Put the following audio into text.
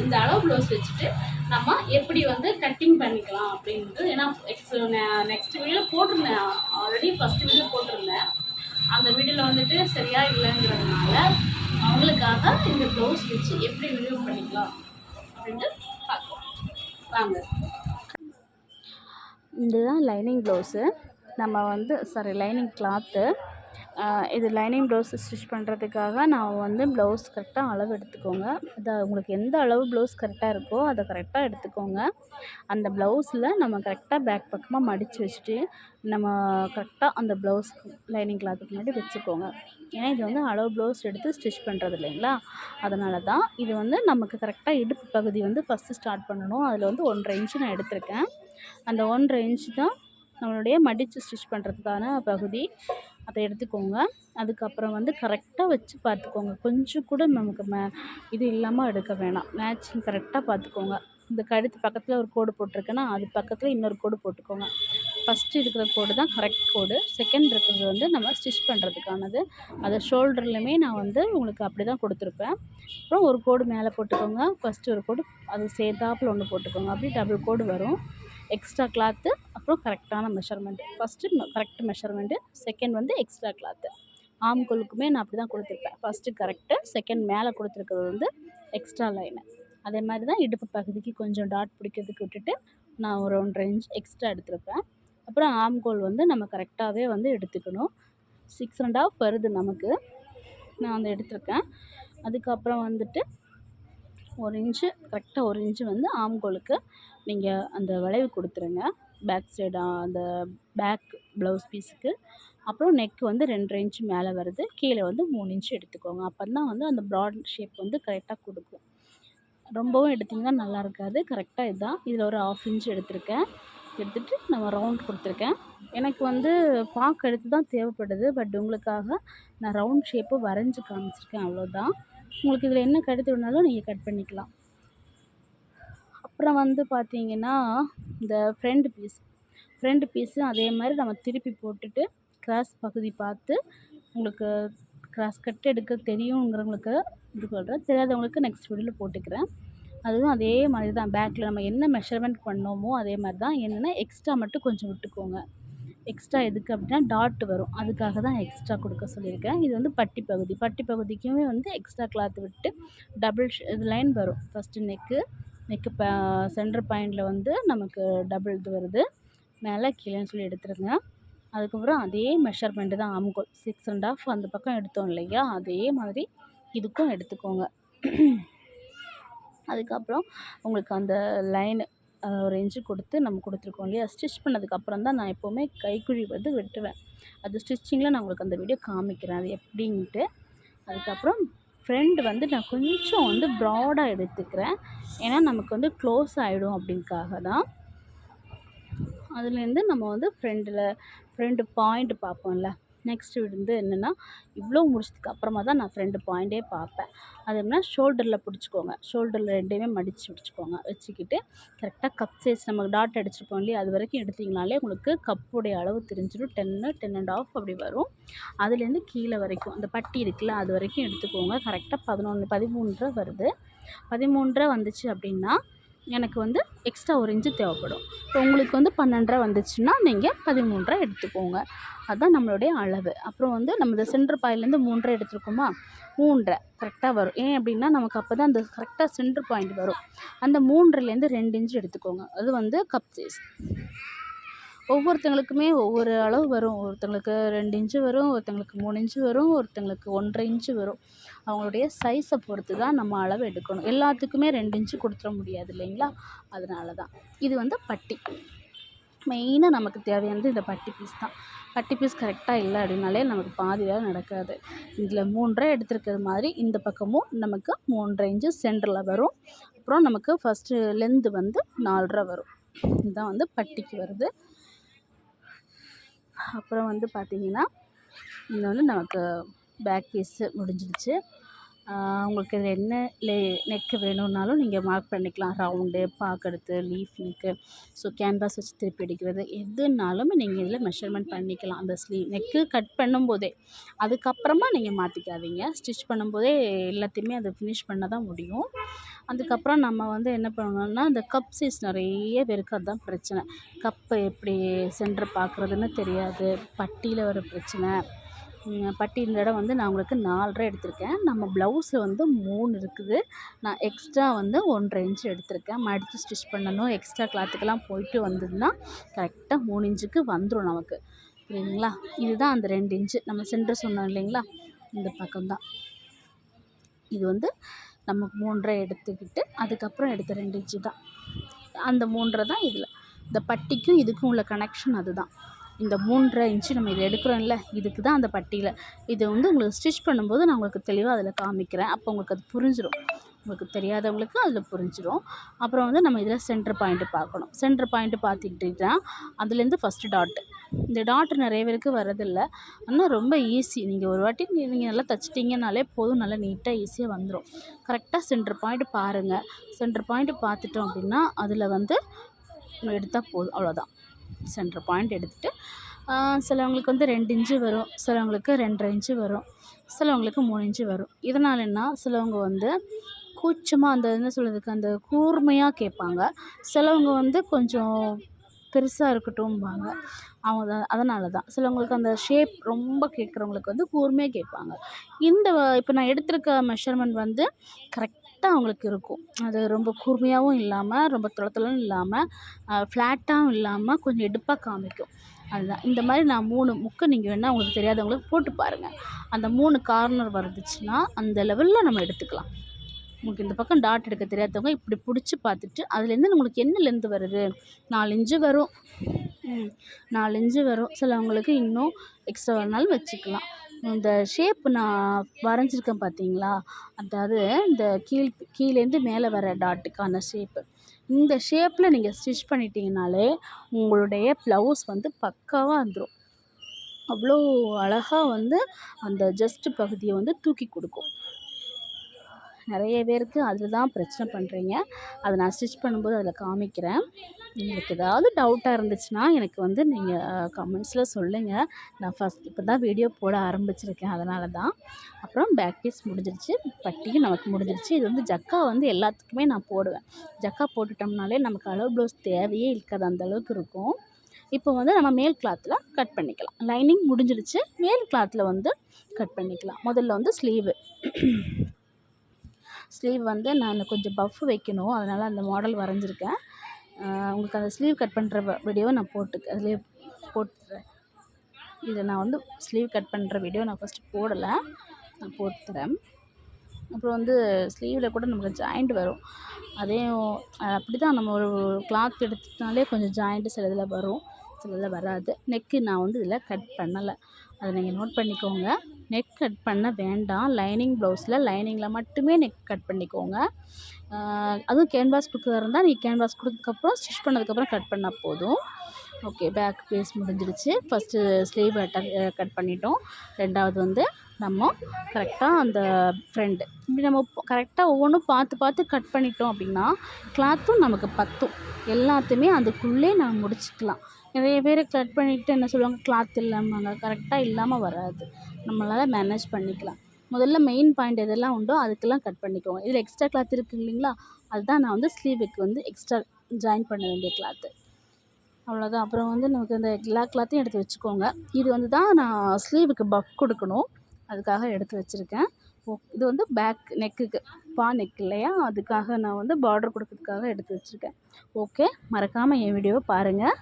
இந்த அளவு ப்ளவுஸ் வச்சுட்டு நம்ம எப்படி வந்து கட்டிங் பண்ணிக்கலாம் அப்படின்ட்டு. ஏன்னா நெக்ஸ்ட் வீடியோவில் போட்டிருந்தேன், ஆல்ரெடி ஃபஸ்ட் வீடியோ போட்டிருந்தேன். அந்த வீடியோவில் வந்துட்டு சரியாக இல்லைங்கிறதுனால அவங்களுக்காக இந்த ப்ளவுஸ் வச்சு எப்படி ரிவ்யூ பண்ணிக்கலாம் அப்படின்ட்டு பார்க்கலாம் வாங்க. இதுதான் லைனிங் ப்ளவுஸு. நம்ம வந்து லைனிங் கிளாத்து. இது லைனிங் ப்ளவுஸ் ஸ்டிச் பண்ணுறதுக்காக நான் வந்து ப்ளவுஸ் கரெக்டாக அளவு எடுத்துக்கோங்க. உங்களுக்கு எந்த அளவு ப்ளவுஸ் கரெக்டாக இருக்கோ அதை கரெக்டாக எடுத்துக்கோங்க. அந்த ப்ளவுஸில் நம்ம கரெக்டாக பேக் பக்கமாக மடித்து வச்சுட்டு நம்ம கரெக்டாக அந்த ப்ளவுஸ் லைனிங் கிளாத்துக்கு முன்னாடி வச்சுக்கோங்க. ஏன்னா இது வந்து அளவு ப்ளவுஸ் எடுத்து ஸ்டிச் பண்ணுறது இல்லைங்களா, அதனால தான். இது வந்து நமக்கு கரெக்டாக இடுப்பு பகுதி வந்து ஃபஸ்ட்டு ஸ்டார்ட் பண்ணணும். அதில் வந்து 1.5 இன்ச்சு நான் எடுத்திருக்கேன். அந்த 1.5 இன்ச்சு தான் நம்மளுடைய மடித்து ஸ்டிச் பண்ணுறதுக்கான பகுதி. அதை எடுத்துக்கோங்க. அதுக்கப்புறம் வந்து கரெக்டாக வச்சு பார்த்துக்கோங்க. கொஞ்சம் கூட நமக்கு இது இல்லாமல் எடுக்க வேணாம். மேட்சிங் கரெக்டாக பார்த்துக்கோங்க. இந்த கழுத்து பக்கத்தில் ஒரு கோடு போட்டிருக்கேன்னா அது பக்கத்தில் இன்னொரு கோடு போட்டுக்கோங்க. ஃபஸ்ட்டு இருக்கிற கோடு தான் கரெக்ட் கோடு. செகண்ட் இருக்கிறது வந்து நம்ம ஸ்டிச் பண்ணுறதுக்கானது. அதை ஷோல்டர்லையுமே நான் வந்து உங்களுக்கு அப்படி தான் கொடுத்துருப்பேன். அப்புறம் ஒரு கோடு மேலே போட்டுக்கோங்க. ஃபஸ்ட்டு ஒரு கோடு அது சேர்த்தாப்பில் ஒன்று போட்டுக்கோங்க. அப்படி டபுள் கோடு வரும். எக்ஸ்ட்ரா கிளாத்து, அப்புறம் கரெக்டான measurement. First correct measurement, second வந்து எக்ஸ்ட்ரா கிளாத்து. ஆம்கோலுக்குமே நான் அப்படி தான் கொடுத்துருப்பேன். ஃபஸ்ட்டு கரெக்டு, செகண்ட் மேலே கொடுத்துருக்கிறது வந்து எக்ஸ்ட்ரா லைனு. அதே மாதிரி தான் இடுப்பு பகுதிக்கு கொஞ்சம் டாட் பிடிக்கிறதுக்கு விட்டுட்டு நான் ஒரு 1.5 இன்ச் எக்ஸ்ட்ரா எடுத்துருப்பேன். அப்புறம் ஆம்கோல் வந்து நம்ம கரெக்டாகவே வந்து எடுத்துக்கணும். 6 1/2 வருது நமக்கு. நான் வந்து எடுத்திருக்கேன். அதுக்கப்புறம் வந்துட்டு 1 இன்ச்சு கரெக்டாக 1 இன்ச்சு வந்து ஆம்கோலுக்கு நீங்கள் அந்த வளைவு கொடுத்துருங்க. பேக் சைடு அந்த பேக் ப்ளவுஸ் பீஸுக்கு. அப்புறம் நெக் வந்து 2.5 இன்ச்சு மேலே வருது. கீழே வந்து 3 இன்ச்சு எடுத்துக்கோங்க. அப்போ தான் வந்து அந்த ப்ராட் ஷேப் வந்து கரெக்டாக கொடுக்கும். ரொம்பவும் எடுத்திங்கன்னா நல்லா இருக்காது. கரெக்டாக இதுதான். இதில் ஒரு 1/2 இன்ச்சு எடுத்திருக்கேன். எடுத்துகிட்டு நம்ம ரவுண்ட் கொடுத்துருக்கேன். எனக்கு வந்து பாக்கு எடுத்து தான் தேவைப்படுது. பட் உங்களுக்காக நான் ரவுண்ட் ஷேப்பு வரைஞ்சி காமிச்சிருக்கேன், அவ்வளோதான். உங்களுக்கு இதில் என்ன கடுத்து வேணாலும் நீங்கள் கட் பண்ணிக்கலாம். அப்புறம் வந்து பார்த்தீங்கன்னா இந்த ஃப்ரண்ட் பீஸு அதே மாதிரி நம்ம திருப்பி போட்டுட்டு கிராஸ் பகுதி பார்த்து, உங்களுக்கு கிராஸ் கட் எடுக்க தெரியுங்கிறவங்களுக்கு இது சொல்கிறேன், தெரியாதவங்களுக்கு நெக்ஸ்ட் வீடியோவில் போட்டுக்கிறேன். அதுவும் அதே மாதிரி தான். பேக்கில் நம்ம என்ன மெஷர்மெண்ட் பண்ணோமோ அதே மாதிரி தான். என்னென்னா எக்ஸ்ட்ரா மட்டும் கொஞ்சம் விட்டுக்கோங்க. எக்ஸ்ட்ரா எதுக்கு அப்படின்னா டாட் வரும், அதுக்காக தான் எக்ஸ்ட்ரா கொடுக்க சொல்லியிருக்கேன். இது வந்து பட்டி பகுதிக்குமே வந்து எக்ஸ்ட்ரா கிளாத் விட்டு டபுள் இது லைன் வரும். ஃபஸ்ட்டு நெக்கு சென்டர் பாயிண்டில் வந்து நமக்கு டபுள் இது வருது. மேலே கீழேன்னு சொல்லி எடுத்துருங்க. அதுக்கப்புறம் அதே மெஷர்மெண்ட்டு தான் ஆம்கோல் 6 1/2 அந்த பக்கம் எடுத்தோம் இல்லையா, அதே மாதிரி இதுக்கும் எடுத்துக்கோங்க. அதுக்கப்புறம் உங்களுக்கு அந்த லைனு ஒரு இன்ச்சு கொடுத்து நம்ம கொடுத்துருக்கோம் இல்லையா, ஸ்டிச் பண்ணதுக்கப்புறம் தான் நான் எப்போவுமே கைக்குழி வந்து வெட்டுவேன். அது ஸ்டிச்சிங்கில் நான் உங்களுக்கு அந்த வீடியோ காமிக்கிறேன் அது எப்படின்ட்டு. அதுக்கப்புறம் ஃப்ரண்ட் வந்து நான் கொஞ்சம் வந்து ப்ராடாக எடுத்துக்கிறேன். ஏன்னா நமக்கு வந்து க்ளோஸ் ஆகிடும் அப்படின்காக தான். அதுலேருந்து நம்ம வந்து ஃப்ரண்ட் பாயிண்ட் பார்ப்போம்ல. நெக்ஸ்ட்டு வந்து என்னென்னா இவ்வளோ முடிச்சதுக்கு அப்புறமா தான் நான் ஃப்ரண்ட் பாயிண்ட்டே பார்ப்பேன். அது எப்படின்னா ஷோல்டரில் பிடிச்சிக்கோங்க. ஷோல்டரில் ரெண்டையுமே மடித்து வச்சுக்கோங்க. வச்சுக்கிட்டு கரெக்டாக கப் சைஸ் நம்ம டாட் அடிச்சிருப்போம் இல்லையா, அது வரைக்கும் எடுத்திங்கனாலே உங்களுக்கு கப்புடைய அளவு தெரிஞ்சிடும். 10 10.5 அப்படி வரும். அதுலேருந்து கீழே வரைக்கும் அந்த பட்டி இருக்குல்ல, அது வரைக்கும் எடுத்துக்கோங்க. கரெக்டாக 13 வருது. 13 வந்துச்சு அப்படின்னா எனக்கு வந்து எக்ஸ்ட்ரா 1 இன்ச்சு தேவைப்படும். இப்போ உங்களுக்கு வந்து 12 வந்துச்சுன்னா நீங்கள் 13 எடுத்துக்கோங்க. அதுதான் நம்மளுடைய அளவு. அப்புறம் வந்து நம்ம இந்த சென்டர் பாயிண்ட்லேருந்து 3 எடுத்துருக்கோமா, 3 கரெக்டாக வரும். ஏன் அப்படின்னா நமக்கு அப்போ தான் அந்த கரெக்டாக சென்டர் பாயிண்ட் வரும். அந்த 3லேருந்து 2 இன்ச்சு எடுத்துக்கோங்க. அது வந்து கப் சைஸ். ஒவ்வொருத்தங்களுக்குமே ஒவ்வொரு அளவு வரும். ஒருத்தங்களுக்கு 2 இன்ச்சு வரும், ஒருத்தங்களுக்கு 3 இன்ச்சு வரும், ஒருத்தங்களுக்கு 1.5 இன்ச்சு வரும். அவங்களுடைய சைஸை பொறுத்து தான் நம்ம அளவு எடுக்கணும். எல்லாத்துக்குமே 2 இன்ச்சு கொடுத்துட முடியாது இல்லைங்களா, அதனால தான். இது வந்து பட்டி. மெயினாக நமக்கு தேவையானது இந்த பட்டி பீஸ் தான். பட்டி பீஸ் கரெக்டாக இல்லை அப்படின்னாலே நமக்கு பாதி வேலை நடக்காது. இதில் 3 எடுத்துருக்கிறது மாதிரி இந்த பக்கமும் நமக்கு 3.5 இன்ச்சு சென்டரில் வரும். அப்புறம் நமக்கு ஃபஸ்ட்டு லென்த்து வந்து 4.5 வரும். இதுதான் வந்து பட்டிக்கு வருது. அப்புறம் வந்து பார்த்திங்கன்னா இது வந்து நமக்கு பேக் பீஸு முடிஞ்சிடுச்சு. உங்களுக்கு இதில் என்ன நெக்கு வேணும்னாலும் நீங்கள் மார்க் பண்ணிக்கலாம். ரவுண்டு, பாக்கெடுத்து, லீஃப் நெக்கு, ஸோ கேன்வாஸ் வச்சு திருப்பி அடிக்கிறது, எதுனாலும் நீங்கள் இதில் மெஷர்மெண்ட் பண்ணிக்கலாம். அந்த நெக்கு கட் பண்ணும்போதே, அதுக்கப்புறமா நீங்கள் மாற்றிக்காதீங்க. ஸ்டிச் பண்ணும்போதே எல்லாத்தையுமே அதை ஃபினிஷ் பண்ண தான் முடியும். அதுக்கப்புறம் நம்ம வந்து என்ன பண்ணணும்னா, இந்த கப் சைஸ் நிறைய பேருக்கு அதுதான் பிரச்சனை. கப்பை எப்படி சென்டர் பார்க்குறதுன்னு தெரியாது. பட்டியில் வர பிரச்சனை. பட்டி இந்த இடம் வந்து நான் உங்களுக்கு 4.5 எடுத்திருக்கேன். நம்ம ப்ளவுஸில் வந்து 3 இருக்குது. நான் எக்ஸ்ட்ரா வந்து 1.5 இன்ச் எடுத்திருக்கேன். மடித்து ஸ்டிச் பண்ணணும். எக்ஸ்ட்ரா கிளாத்துக்கெல்லாம் போயிட்டு வந்ததுன்னா கரெக்டாக 3 இன்ச்சுக்கு வந்துடும் நமக்கு. புரியுதுங்களா? இதுதான் அந்த 2 இன்ச்சு நம்ம சென்டர் சொன்னோம் இல்லைங்களா, இந்த பக்கம்தான். இது வந்து நமக்கு 3.5 எடுத்துக்கிட்டு அதுக்கப்புறம் எடுத்த 2 இன்ச்சு தான். அந்த 3.5 தான் இதில். இந்த பட்டிக்கும் இதுக்கும் உள்ள கனெக்ஷன் அதுதான். இந்த 3.5 இன்ச்சு நம்ம இதை எடுக்கிறோம்ல, இதுக்கு தான் அந்த பட்டியில். இது வந்து உங்களுக்கு ஸ்டிச் பண்ணும்போது நான் உங்களுக்கு தெளிவாக அதில் காமிக்கிறேன். அப்போ உங்களுக்கு அது புரிஞ்சிடும். உங்களுக்கு தெரியாதவங்களுக்கு அதில் புரிஞ்சிடும். அப்புறம் வந்து நம்ம இதில் சென்டர் பாயிண்ட்டு பார்க்கணும். சென்டர் பாயிண்ட்டு பார்த்துக்கிட்டிங்கன்னா அதுலேருந்து ஃபஸ்ட்டு டாட்டு. இந்த டாட்டு நிறைய பேருக்கு வரதில்லை. ஆனால் ரொம்ப ஈஸி. நீங்கள் ஒரு வாட்டி நீங்கள் நல்லா தைச்சிட்டிங்கனாலே போதும். நல்லா நீட்டாக ஈஸியாக வந்துடும். கரெக்டாக சென்டர் பாயிண்ட்டு பாருங்கள். சென்டர் பாயிண்ட்டு பார்த்துட்டோம் அப்படின்னா அதில் வந்து எடுத்தால் போதும். அவ்வளோதான். சென்டர் பாயிண்ட் எடுத்துகிட்டு சிலவங்களுக்கு வந்து 2 இன்ச்சு வரும், சிலவங்களுக்கு 2.5 இன்ச்சு வரும், சிலவங்களுக்கு 3 இன்ச்சு வரும். இதனாலன்னா சிலவங்க வந்து கூச்சமாக அந்த என்ன சொல்கிறதுக்கு அந்த கூர்மையாக கேட்பாங்க. சிலவங்க வந்து கொஞ்சம் பெருசாக இருக்கட்டும்பாங்க. அவங்க அதனால தான் சிலவங்களுக்கு அந்த ஷேப் ரொம்ப கேட்குறவங்களுக்கு வந்து கூர்மையாக கேட்பாங்க. இந்த இப்போ நான் எடுத்திருக்க மெஷர்மெண்ட் வந்து கரெக்டாக அவங்களுக்கு இருக்கும். அது ரொம்ப கூர்மையாகவும் இல்லாமல், ரொம்ப தொளதொளன்னு இல்லாமல், ஃப்ளாட்டாகவும் இல்லாமல் கொஞ்சம் எடுப்பாக காமிக்கும். அதுதான். இந்த மாதிரி நான் 3 முக்கு நீங்கள் வேணால் உங்களுக்கு தெரியாதவங்களுக்கு போட்டு பாருங்கள். அந்த 3 கார்னர் வந்துச்சுன்னா அந்த லெவலில் நம்ம எடுத்துக்கலாம். உங்களுக்கு இந்த பக்கம் டாட் எடுக்க தெரியாதவங்க இப்படி பிடிச்சி பார்த்துட்டு அதுலேருந்து உங்களுக்கு என்ன லென்த் வருது, 4 இன்ச்சு வரும். 4 இன்ச்சு வரும். சிலவங்களுக்கு இன்னும் எக்ஸ்ட்ரா வரனாலும் வச்சுக்கலாம். இந்த ஷேப் நான் வரைஞ்சிருக்கேன் பார்த்தீங்களா, அதாவது இந்த கீழேருந்து மேலே வர டாட்டுக்கான ஷேப்பு. இந்த ஷேப்பில் நீங்கள் ஸ்டிச் பண்ணிட்டீங்கனாலே உங்களுடைய ப்ளவுஸ் வந்து பக்காவாக வந்துடும். அவ்வளோ அழகாக வந்து அந்த ஜஸ்ட் பகுதியை வந்து தூக்கி கொடுக்கும். நிறைய பேருக்கு அதில் தான் பிரச்சனை பண்ணுறீங்க. அதை நான் ஸ்டிச் பண்ணும்போது அதில் காமிக்கிறேன். உங்களுக்கு ஏதாவது டவுட்டாக இருந்துச்சுன்னா எனக்கு வந்து நீங்கள் கமெண்ட்ஸில் சொல்லுங்கள். நான் இப்போ தான் வீடியோ போட ஆரம்பிச்சிருக்கேன், அதனால தான். அப்புறம் பேக் பீஸ் முடிஞ்சிருச்சு, பட்டியும் நமக்கு முடிஞ்சிருச்சு. இது வந்து ஜக்கா வந்து எல்லாத்துக்குமே நான் போடுவேன். ஜக்கா போட்டுட்டோம்னாலே நமக்கு அளவு ப்ளவுஸ் தேவையே இருக்காது, அந்தளவுக்கு இருக்கும். இப்போ வந்து நம்ம மேல் கிளாத்தில் கட் பண்ணிக்கலாம். லைனிங் முடிஞ்சிடுச்சு, மேல் கிளாத்தில் வந்து கட் பண்ணிக்கலாம். முதல்ல வந்து ஸ்லீவ் வந்து நான் கொஞ்சம் பஃப் வைக்கணும், அதனால் அந்த மாடல் வரைஞ்சிருக்கேன். உங்களுக்கு அந்த ஸ்லீவ் கட் பண்ணுற வீடியோவை நான் அதிலே போட்டுறேன். இதில் நான் வந்து ஸ்லீவ் கட் பண்ணுற வீடியோ நான் ஃபஸ்ட்டு போடலை, நான் போட்டுறேன். அப்புறம் வந்து ஸ்லீவில் கூட நமக்கு ஜாயிண்ட் வரும். அதையும் அப்படி தான் நம்ம ஒரு கிளாத் எடுத்துட்டாலே கொஞ்சம் ஜாயிண்ட்டு சில இதில் வரும், சில இதில் வராது. நெக்கு நான் வந்து இதில் கட் பண்ணலை, அதை நீங்கள் நோட் பண்ணிக்கோங்க. நெக் கட் பண்ண வேண்டாம். லைனிங் ப்ளவுஸில் லைனிங்கில் மட்டுமே நெக் கட் பண்ணிக்கோங்க. அதுவும் கேன்வாஸ் கொடுக்குறதா இருந்தால் நீங்கள் கேன்வாஸ் கொடுத்ததுக்கப்புறம் ஸ்டிச் பண்ணதுக்கப்புறம் கட் பண்ணால் போதும். ஓகே, பேக் பீஸ் முடிஞ்சிடுச்சு. ஃபஸ்ட்டு ஸ்லீவ் கட் பண்ணிட்டோம். ரெண்டாவது வந்து நம்ம கரெக்டாக அந்த ஃப்ரண்ட் இப்படி நம்ம கரெக்டாக ஒவ்வொன்றும் பார்த்து பார்த்து கட் பண்ணிட்டோம் அப்படின்னா கிளாத்தும் நமக்கு பத்தும். எல்லாத்தையுமே அதுக்குள்ளே நம்ம முடிச்சுக்கலாம். நிறைய பேர் கட் பண்ணிவிட்டு என்ன சொல்லுவாங்க, கிளாத் இல்லாமல் கரெக்டாக இல்லாமல் வராது. நம்மளால் மேனேஜ் பண்ணிக்கலாம். முதல்ல மெயின் பாயிண்ட் எதெல்லாம் உண்டோ அதுக்கெல்லாம் கட் பண்ணிக்கோங்க. இதில் எக்ஸ்ட்ரா கிளாத் இருக்குது இல்லைங்களா, அதுதான் நான் வந்து ஸ்லீவுக்கு வந்து எக்ஸ்ட்ரா ஜாயின் பண்ண வேண்டிய கிளாத்து. அவ்வளோதான். அப்புறம் வந்து நமக்கு இந்த எல்லா கிளாத்தையும் எடுத்து வச்சுக்கோங்க. இது வந்து தான் நான் ஸ்லீவுக்கு பஃப் கொடுக்கணும், அதுக்காக எடுத்து வச்சுருக்கேன். இது வந்து பேக் நெக்குக்கு நெக் இல்லையா, அதுக்காக நான் வந்து பார்டர் கொடுக்கறதுக்காக எடுத்து வச்சுருக்கேன். ஓகே, மறக்காமல் என் வீடியோவை பாருங்கள்.